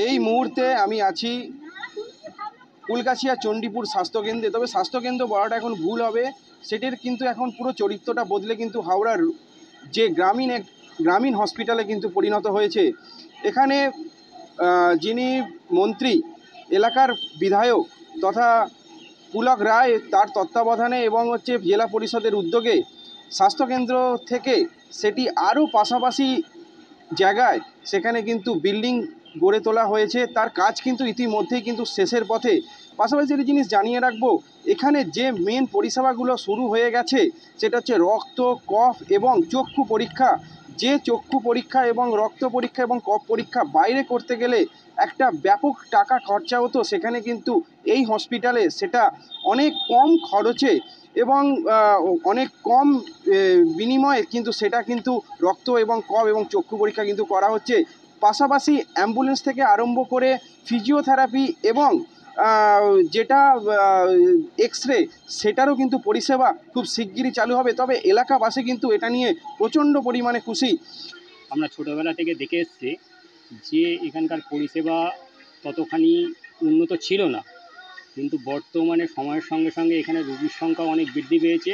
এই মুহূর্তে আমি আছি কুলগাছিয়া চণ্ডীপুর স্বাস্থ্যকেন্দ্রে। তবে স্বাস্থ্যকেন্দ্র বলাটা এখন ভুল হবে, সেটির কিন্তু এখন পুরো চরিত্রটা বদলে কিন্তু হাওড়ার যে গ্রামীণ হসপিটালে কিন্তু পরিণত হয়েছে। এখানে যিনি মন্ত্রী, এলাকার বিধায়ক তথা পুলক রায়, তার তত্ত্বাবধানে এবং জেলা পরিষদের উদ্যোগে স্বাস্থ্যকেন্দ্র থেকে সেটি আরও পাশাপাশি জায়গায় সেখানে কিন্তু বিল্ডিং গড়ে তোলা হয়েছে। তার কাজ কিন্তু ইতিমধ্যেই কিন্তু শেষের পথে। পাশাপাশি একটি জিনিস জানিয়ে রাখবো, এখানে যে মেন পরিষেবাগুলো শুরু হয়ে গেছে সেটা হচ্ছে রক্ত, কফ এবং চক্ষু পরীক্ষা। যে চক্ষু পরীক্ষা এবং রক্ত পরীক্ষা এবং কফ পরীক্ষা বাইরে করতে গেলে একটা ব্যাপক টাকা খরচা হতো, সেখানে কিন্তু এই হসপিটালে সেটা অনেক কম খরচে এবং অনেক কম বিনিময়ে কিন্তু সেটা কিন্তু রক্ত এবং কফ এবং চক্ষু পরীক্ষা কিন্তু করা হচ্ছে। পাশাপাশি অ্যাম্বুলেন্স থেকে আরম্ভ করে ফিজিওথেরাপি এবং যেটা এক্স-রে, সেটারও কিন্তু পরিষেবা খুব শিগগিরই চালু হবে। তবে এলাকাবাসী কিন্তু এটা নিয়ে প্রচণ্ড পরিমাণে খুশি। আমরা ছোটোবেলা থেকে দেখে এসেছি যে এখানকার পরিষেবা ততখানি উন্নত ছিল না, কিন্তু বর্তমানে সময়ের সঙ্গে সঙ্গে এখানে রোগীর সংখ্যা অনেক বৃদ্ধি পেয়েছে,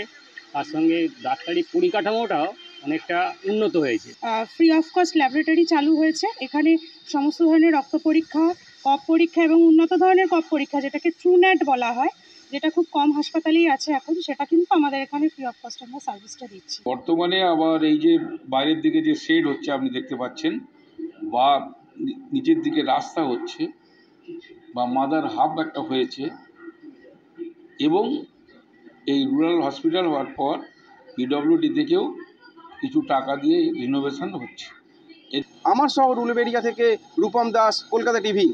তার সঙ্গে ডাক্তারি পরিকাঠামোটাও অনেকটা উন্নত হয়েছে। ফ্রি অফ কস্ট ল্যাবরেটরি চালু হয়েছে। এখানে সমস্ত ধরনের রক্ত পরীক্ষা, কফ পরীক্ষা এবং উন্নত ধরনের কফ পরীক্ষা, যেটাকে ট্রুনেট বলা হয়, যেটা খুব কম হাসপাতালেই আছে এখন, সেটা কিন্তু আমাদের এখানে ফ্রি অফ কস্ট আমরা সার্ভিসটা দিচ্ছি। বর্তমানে আবার এই যে বাইরের দিকে যে শেড হচ্ছে আপনি দেখতে পাচ্ছেন, বা নিচের দিকে রাস্তা হচ্ছে, বা মাদার হাব একটা হয়েছে, এবং এই রুরাল হসপিটাল হওয়ার পর পিডব্লিউডি থেকেও কিছু টাকা দিয়ে রিনোভেশন হচ্ছে। আমার শহর উলুবেড়িয়া থেকে রূপম দাস, কলকাতা টিভি।